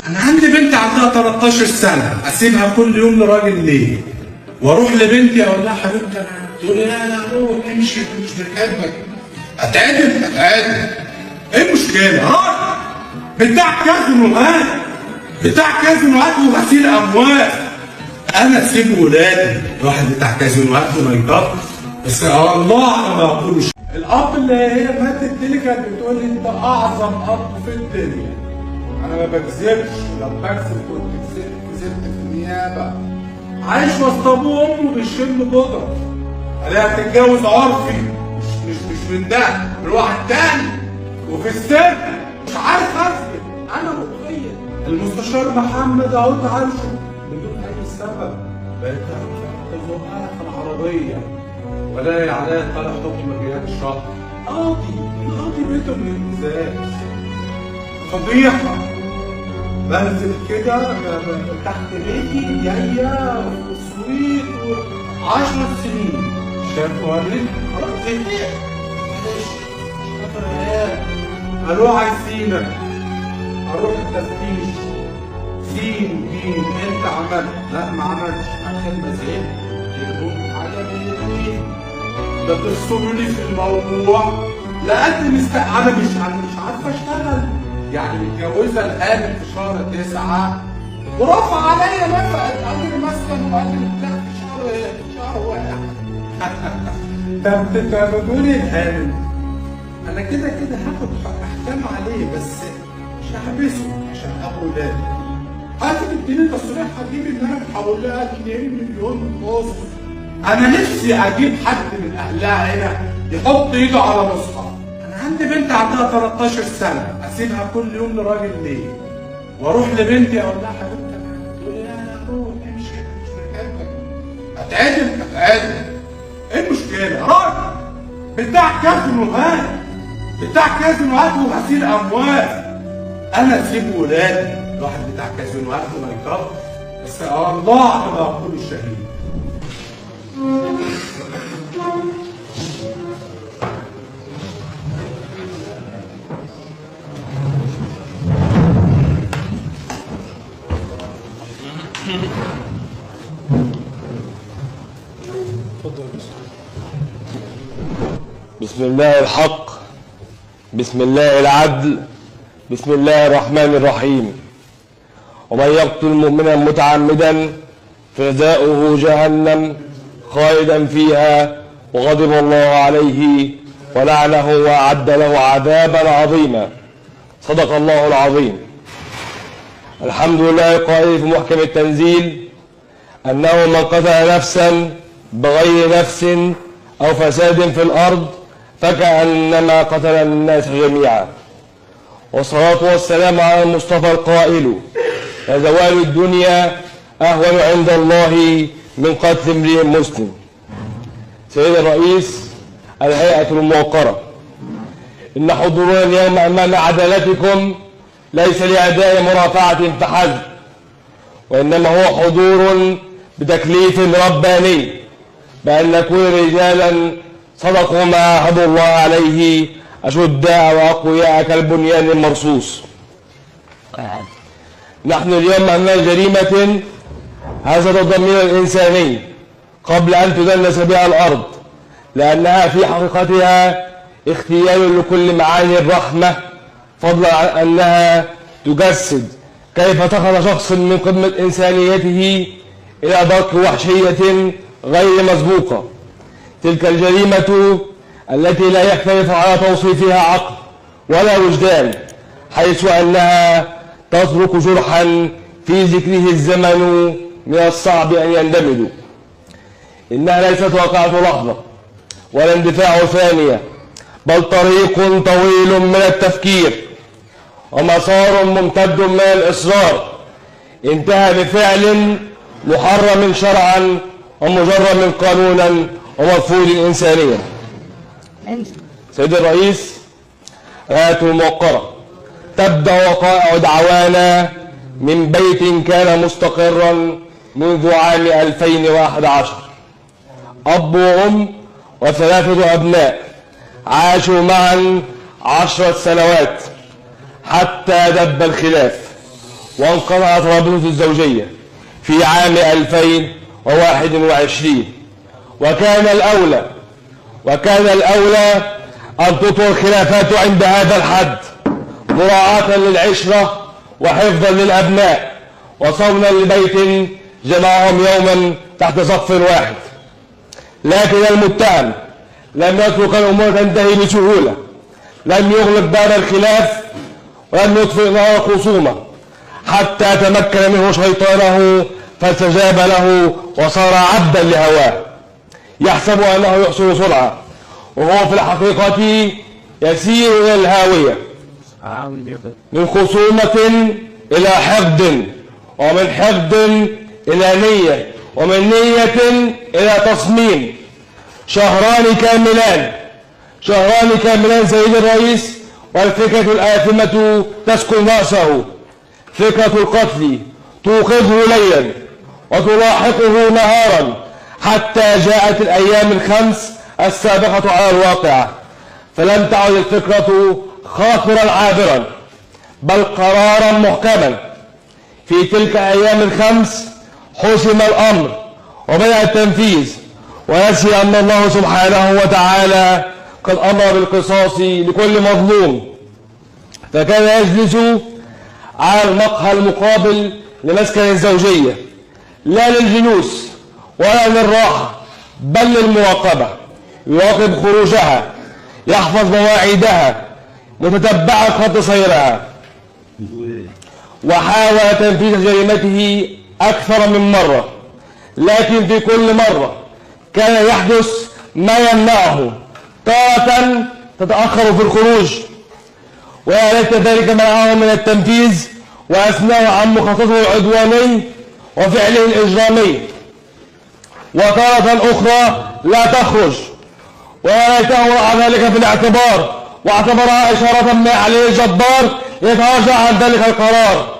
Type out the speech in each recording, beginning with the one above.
انا عندي بنت عندها 13 سنه، اسيبها كل يوم لراجل ليه؟ واروح لبنتي اقول لها حبيبتي انا، تقول لي لا روح امشي مش بنحبك. اتعدل ايه المشكله؟ بتاع كازينوهات وغسيل اموال. انا اسيب ولادي واحد بتاع كازينوهات وميك اب؟ بس الله على ما اقولش. الاب اللي هي ماتت دي كانت بتقول لي انت اعظم اب في الدنيا. انا ما بكذبش، لو بكذب كنت كذبت في النيابه. عايش وسط ابوه وامه بيشم بودره. عليها تتجوز عرفي، مش من ده، من واحد تاني، وفي السر مش عارف اثبت. انا متخيل المستشار محمد اهو عارفه بدون اي سبب بقيت ازقها في العربيه ولاقي عليها طالع حكم غياب الشهر. القاضي بيته من الازاز. فضيحه. بنزل كده تحت بيتي جايه وسويت 10 سنين. شاف وريني خلاص زهقت. معلش خاطر عيال. اروح عايزينك، اروح التفتيش. سين جيم انت عملت؟ لا ما عملتش. اخر ما زهقت يقولوا حاجه من الاثنين. ده ترسلوا لي في الموضوع لقيت انا مش عارفه اشتغل. يعني متجوزه الان في شهر 9 ورفع عليا نفقه اجر مسكن وقال لي لا في شهر واحد. انت بتقولي الان انا كده هاخد احكام عليه، بس مش هحبسه عشان ابو ولادي. هتديني تصريح حبيبي ان انا محول لها 2 مليون ونص. انا نفسي اجيب حد من اهلها هنا يحط ايده على مصحف. انا عندي بنت عندها 13 سنه، اسيبها كل يوم لراجل ليه؟ واروح لبنتي اقول لها حبيبتي انا، تقول لي لا روح امشي مش بنحبك. اتعدل ايه المشكله؟ راجل بتاع كازينوهات وغسيل اموال. انا اسيب ولادي واحد بتاع كازينوهات وميك اب؟ بس الله على ما اقول الشهيد. بسم الله الحق، بسم الله العدل، بسم الله الرحمن الرحيم. ومن يقتل مؤمنا متعمدا فجزاؤه جهنم خالدا فيها وغضب الله عليه ولعنه وأعد له عذابا عظيما. صدق الله العظيم. الحمد لله القائل في محكم التنزيل أنه من قتل نفسا بغير نفس أو فساد في الأرض فكأنما قتل الناس جميعا. والصلاة والسلام على المصطفى القائل زوال الدنيا أهون عند الله من قتل امرئ مسلم. سيد الرئيس الهيئة الموقرة، إن حضورنا اليوم أمام عدالتكم ليس لأداء مرافعة فحسب، وإنما هو حضور بتكليف رباني بأن نكون رجالا صدقوا ما عاهدوا الله عليه أشداء وأقوياء كالبنيان المرصوص. نحن اليوم أمام جريمة هذا الضمير الإنساني قبل أن تدنس بها الأرض، لأنها في حقيقتها اغتيال لكل معاني الرحمة، فضلا عن أنها تجسد كيف دخل شخص من قمة إنسانيته إلى درك وحشية غير مسبوقة. تلك الجريمة التي لا يختلف على توصيفها عقل ولا وجدان، حيث أنها تترك جرحا في ذكره الزمن من الصعب أن يندمج. إنها ليست واقعة لحظة ولا اندفاع ثانية، بل طريق طويل من التفكير ومسار ممتد من الإصرار انتهى بفعل محرم شرعا ومجرم قانونا ومرفوض إنسانيا. سيد الرئيس الهيئة الموقرة، تبدأ وقائع دعوانا من بيت كان مستقرا منذ عام 2011. أب وأم و3 أبناء عاشوا معا 10 سنوات حتى دب الخلاف، وانقطعت رابطة الزوجية في عام 2021. وكان الأولى أن تطول الخلافات عند هذا الحد مراعاة للعشرة وحفظا للأبناء وصونا لبيت جمعهم يوما تحت سقف واحد. لكن المتهم لم يترك الأمور تنتهي بسهولة، لم يغلق باب الخلاف ولم يطفئ نار الخصومة حتى تمكن منه شيطانه فاستجاب له وصار عبدا لهواه، يحسب أنه يحصل سرعة وهو في الحقيقة يسير إلى الهاوية، من خصومة إلى حقد، ومن حقد إلى نية، ومن نية إلى تصميم. شهران كاملان سيد الرئيس، والفكرة الآثمة تسكن رأسه، فكرة القتل توقظه ليلا وتلاحقه نهارا حتى جاءت الأيام الخمس السابقة على الواقعة، فلم تعد الفكرة خاطرا عابرا بل قرارا محكما. في تلك الأيام الخمس حسم الأمر وبدأ التنفيذ، ونسي أن الله سبحانه وتعالى قد أمر بالقصاص لكل مظلوم، فكان يجلس على المقهى المقابل لمسكن الزوجية، لا للجلوس ولا للراحة بل للمراقبة، يراقب خروجها، يحفظ مواعيدها، متتبعا خط سيرها. وحاول تنفيذ جريمته أكثر من مرة، لكن في كل مرة كان يحدث ما يمنعه، تارة تتأخر في الخروج وليس ذلك منعه من التنفيذ وأثناه عن مخططه العدواني وفعله الإجرامي، وتارة أخرى لا تخرج وليته رأى ذلك في الاعتبار واعتبرها إشارة من علي الجبار يتراجع عن ذلك القرار،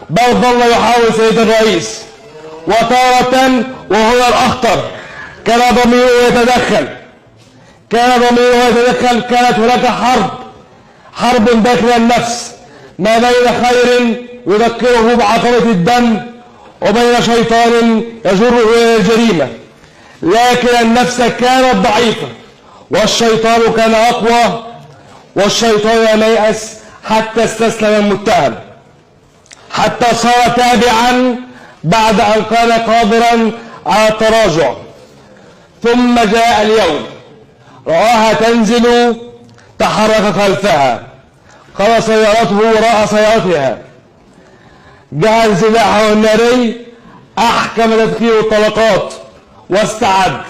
بل ظل يحاول سيد الرئيس. وتارة وهو الأخطر كان ضميره يتدخل، كانت هناك حرب داخل النفس ما بين خير يذكره بعقبة الدم وبين شيطان يجره إلى الجريمة، لكن النفس كانت ضعيفة والشيطان كان أقوى، والشيطان لم ييأس حتى استسلم المتهم، حتى صار تابعا بعد أن كان قادرا على التراجع. ثم جاء اليوم رآها تنزل، تحرك خلفها، قضى سيارته وراء سيارتها، جهز سلاحه الناري، أحكم تدخيل الطلقات واستعد.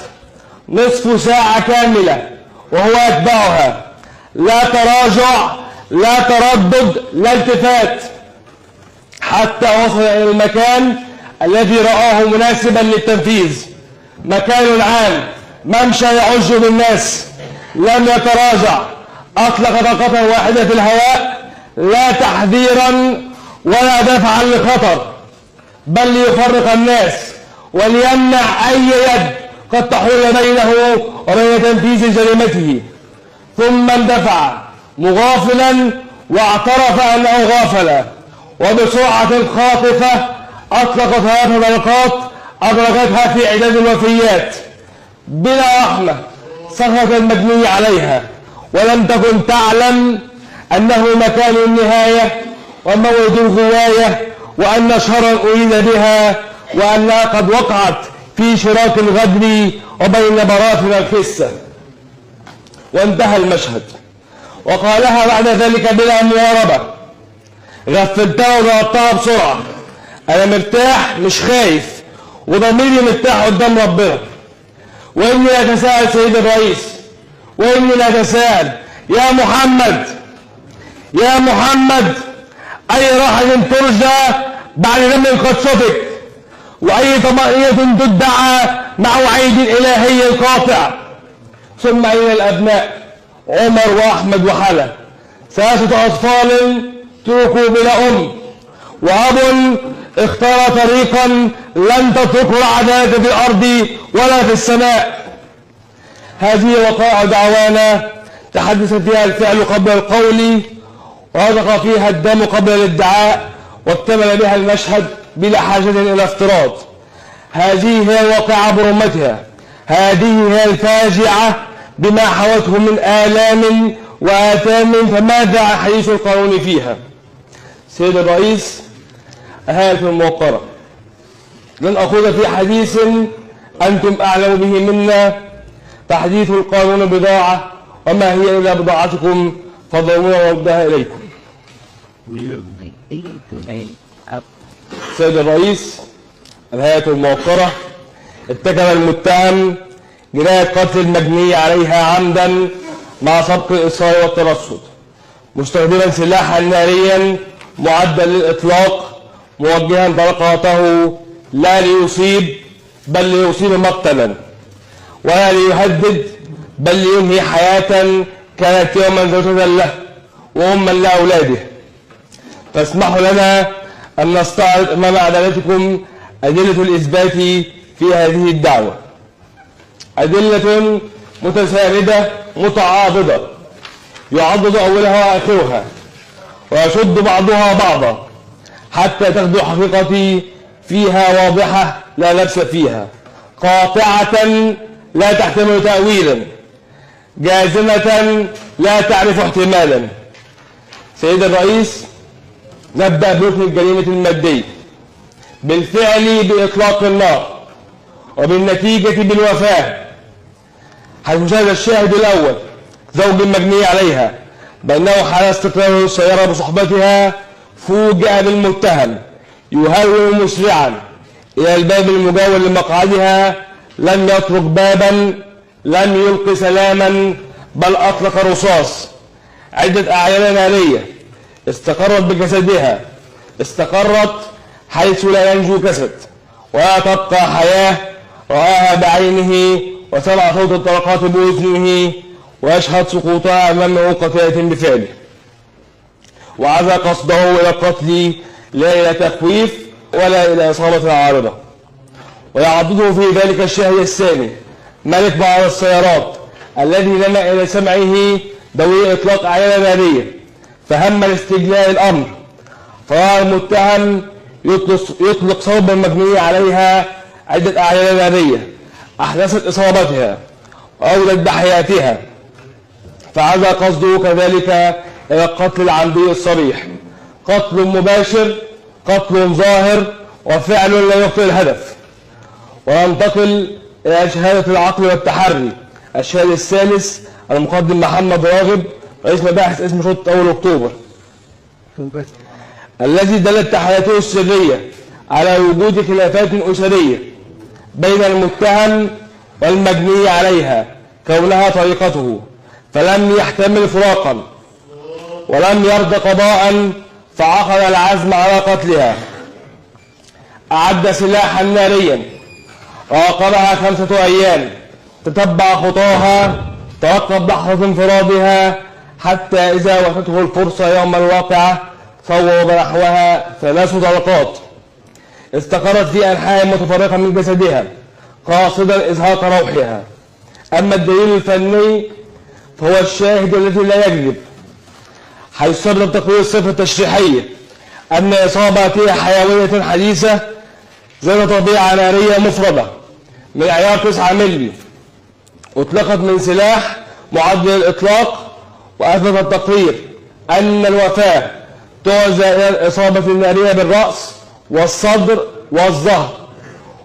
نصف ساعة كاملة وهو يتبعها، لا تراجع لا تردد لا التفات، حتى وصل إلى المكان الذي رآه مناسبا للتنفيذ، مكان عام، ممشى يعج بالناس. لم يتراجع، أطلق طلقة واحدة في الهواء، لا تحذيرا ولا دفعا للخطر، بل ليفرق الناس وليمنع أي يد قد تحول بينه وبين تنفيذ جريمته. ثم اندفع مغافلا واعترف أنه غافل، وبسرعة خاطفة أطلق 3 طلقات أدركتها في عداد الوفيات بلا رحمة، سقط المجني عليها، ولم تكن تعلم أنه مكان النهاية وموعد الغواية، وأن شرا أريد بها، وأنها قد وقعت في شراك الغدر وبين براثن الخسة. وانتهى المشهد، وقالها بعد ذلك بلا مواربة: غفلتها وضربتها بسرعة، أنا مرتاح مش خايف، وضميري مرتاح قدام ربنا. وإني لا أتساءل سيد الرئيس، وإني لا أتساءل يا محمد أي راحة ترجى بعد ذنب قد سفك، وأي طمأنينة تدعى مع وعيد إلهي قاطع. ثم أين الأبناء عمر وأحمد وحلا، 3 أطفال تركوا بلا أم، وأب اختار طريقا لن تتركه العدالة في الأرض ولا في السماء. هذه وقائع دعوانا تحدث فيها الفعل قبل القول، ورزق فيها الدم قبل الادعاء، واكتمل بها المشهد بلا حاجة إلى افتراض. هذه هي الواقعة برمتها، هذه هي الفاجعة بما حوته من آلام وآثام، فماذا عن حديث القانون فيها؟ سيد الرئيس، أهالة الموقرة، لن أخوض في حديث أنتم أعلم به منا، تحديث القانون بضاعة وما هي إلا بضاعتكم، فضلونا وردها إليكم. سيد الرئيس، الهيئة الموقرة، ارتكب المتهم جناية قتل المجني عليها عمدا مع سبق الإصرار والترصد، مستخدما سلاحا ناريا معدا للإطلاق، موجها طلقاته لا ليصيب بل ليصيب مقتلا، ولا ليهدد بل لينهي حياة كانت يوما زوجة له وأما لأولاده. فاسمحوا لنا أن نستعرض أمام عدالتكم أدلة الإثبات في هذه الدعوة، أدلة متساندة متعاضدة يعضد أولها وآخرها ويشد بعضها بعضا حتى تبدو حقيقتي فيها واضحة لا لبس فيها، قاطعة لا تحتمل تأويلا، جازمة لا تعرف احتمالا. سيد الرئيس، نبدأ بركن الجريمة المادية، بالفعل بإطلاق النار، وبالنتيجة بالوفاة، حيث شهد الشاهد الأول زوج المجني عليها بأنه حال استقراره السيارة بصحبتها فوجئ بالمتهم يهرول مسرعا إلى الباب المجاور لمقعدها، لم يترك بابا، لم يلق سلاما، بل أطلق رصاص. عدة أعيان نارية استقرت بجسدها، استقرت حيث لا ينجو جسد ولا تبقى حياة، رآها بعينه وسمع صوت الطلقات بأذنه، ويشهد سقوطها أمامه قتيلة بفعله، وعزى قصده إلى القتل لا إلى تخويف ولا إلى إصابة عارضة. ويعضده في ذلك الشاهد الثاني ملك بعض السيارات الذي لما إلى سمعه دوي إطلاق أعيان نارية، فهم لاستجلاء الأمر، فرأى المتهم يطلق صوب المجني عليها عدة أعيان نارية أحدثت إصابتها وأولت بحياتها، فعزى قصده كذلك إلى القتل العمدي الصريح، قتل مباشر، قتل ظاهر، وفعل لا يخطئ الهدف. وننتقل إلى شهادة العقل والتحري، الشاهد الثالث المقدم محمد راغب، رئيس مباحث اسم شرطة أول أكتوبر، الذي دلت تحرياته السرية على وجود خلافات أسرية بين المتهم والمجني عليها كونها طريقته، فلم يحتمل فراقا ولم يرضى قضاء، فعقد العزم على قتلها. أعد سلاحا ناريا، راقبها 5 أيام، تتبع خطاها، ترقب لحظة انفرادها، حتى إذا وافته الفرصة يوم الواقعة صوب نحوها 3 طلقات استقرت في أنحاء متفرقة من جسدها قاصدا إزهاق روحها. أما الدليل الفني فهو الشاهد الذي لا يكذب، حيث سبب تقرير الصفة التشريحية أن إصابتها حيوية حديثة ذات طبيعة نارية مفردة من عيار 9 مللي أطلقت من سلاح معد للإطلاق، وأثبت التقرير أن الوفاة تعزى إلى الإصابة النارية بالرأس والصدر والظهر،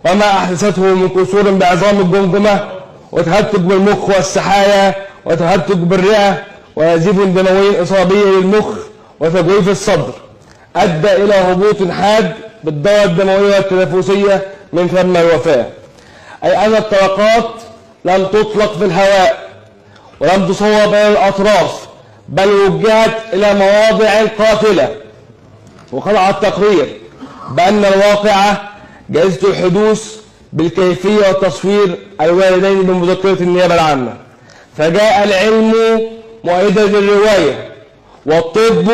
وما أحدثته من كسور بعظام الجمجمة وتهتك بالمخ والسحايا وتهتك بالرئة ونزيف دموي إصابي للمخ وتجويف الصدر أدى إلى هبوط حاد بالدورة الدموية والتنفسية من ثم الوفاة، أي أن الطلقات لم تطلق في الهواء ولم تصوب إلى الأطراف، بل وجهت إلى مواضع قاتلة. وقطع التقرير بأن الواقعة جائزة الحدوث بالكيفية والتصوير الواردين بمذكرة النيابة العامة، فجاء العلم مؤيدا للرواية والطب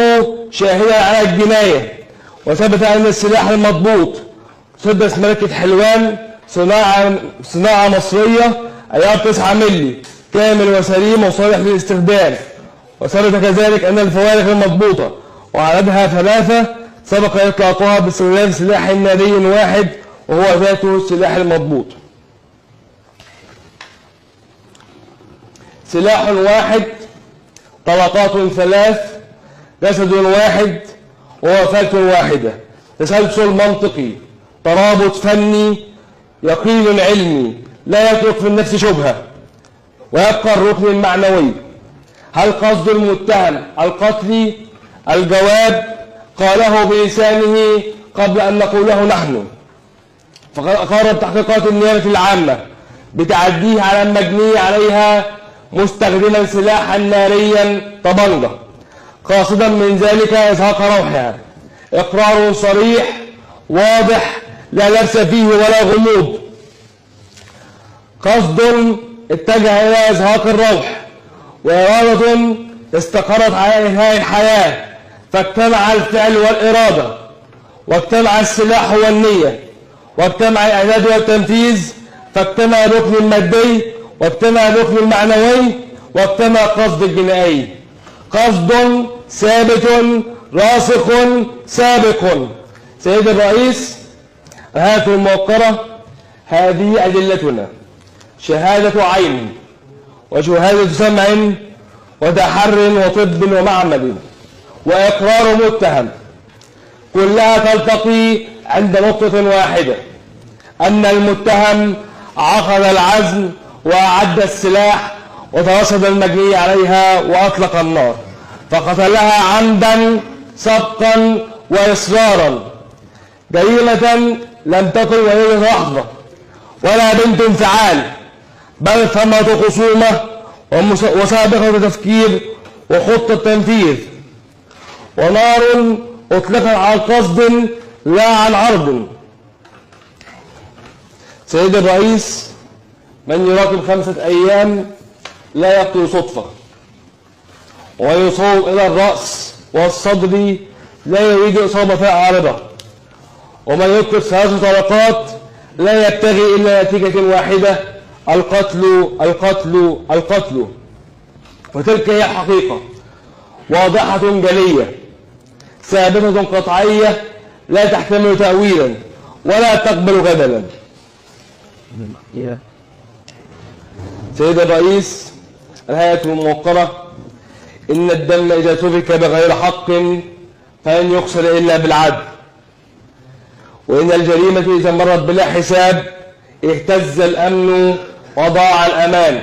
شاهدا على الجناية، وثبت أن السلاح المضبوط مسدس ملكة حلوان صناعة مصرية عيار 9 مللي كامل وسليم وصالح للاستخدام، وثبت كذلك أن الفوارق المضبوطة وعددها 3 سبق إطلاقها باستخدام سلاح ناري واحد وهو ذاته السلاح المضبوط. سلاح واحد، طلقات ثلاث، جسد واحد ووفاة واحدة، تسلسل منطقي، ترابط فني، يقين علمي لا يترك في النفس شبهة، ويبقى الركن المعنوي. هل قصد المتهم القتل؟ الجواب قاله بلسانه قبل أن نقوله نحن. فقررت تحقيقات النيابة العامة بتعديه على المجني عليها مستخدما سلاحا ناريا طبنجة، قاصدا من ذلك إزهاق روحها. إقرار صريح واضح لا لبس فيه ولا غموض. قصد اتجه إلى إزهاق الروح، وإرادة استقرت على إنهاء الحياة، فاجتمع الفعل والإرادة، واجتمع السلاح والنية، واجتمع الإعداد والتنفيذ، فاجتمع الركن المادي، واجتمع الركن المعنوي، واجتمع القصد الجنائي. قصد ثابت راسخ سابق. سيد الرئيس، الهيئة الموقرة، هذه أدلتنا: شهادة عين، وشهادة سمع، وتحر، وطب، ومعمل، وإقرار متهم، كلها تلتقي عند نقطة واحدة: أن المتهم عقد العزم وأعد السلاح وترصد المجني عليها وأطلق النار، فقتلها عمدا سبقا وإصرارا. جريمة لم تكن وليدة لحظة ولا بنت انفعال، بل ثمرة خصومة وسابقة تفكير وخطة تنفيذ، ونار أطلقت عن قصد لا عن عرض. سيد الرئيس، من يراقب 5 أيام لا يقتل صدفة، ومن يصوب إلى الرأس والصدر لا يريد إصابة عارضة، ومن يذكر 3 طلقات لا يبتغي إلا نتيجة واحدة: القتل القتل القتل. وتلك هي الحقيقة، واضحة جلية، ثابتة قطعية، لا تحتمل تأويلا ولا تقبل جدلا. سيد الرئيس، الهيئة الموقرة، إن الدم إذا سفك بغير حق فلن يغسل إلا بالعدل، وإن الجريمة إذا مرت بلا حساب اهتز الأمن وضاع الأمان.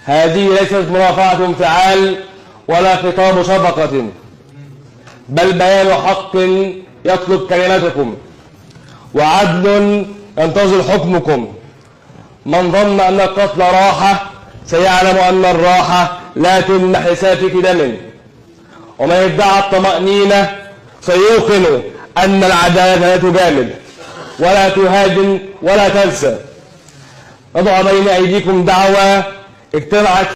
هذه ليست مرافعة انفعال ولا خطاب شفقة، بل بيان حق يطلب كلمتكم، وعدل ينتظر حكمكم. من ظن أن القتل راحة سيعلم أن الراحة لا تمنح سافك دم، ومن ادعى الطمأنينة سيوقن أن العدالة لا تجامل ولا تهاجم ولا تنسى. نضع بين أيديكم دعوة اجتمعت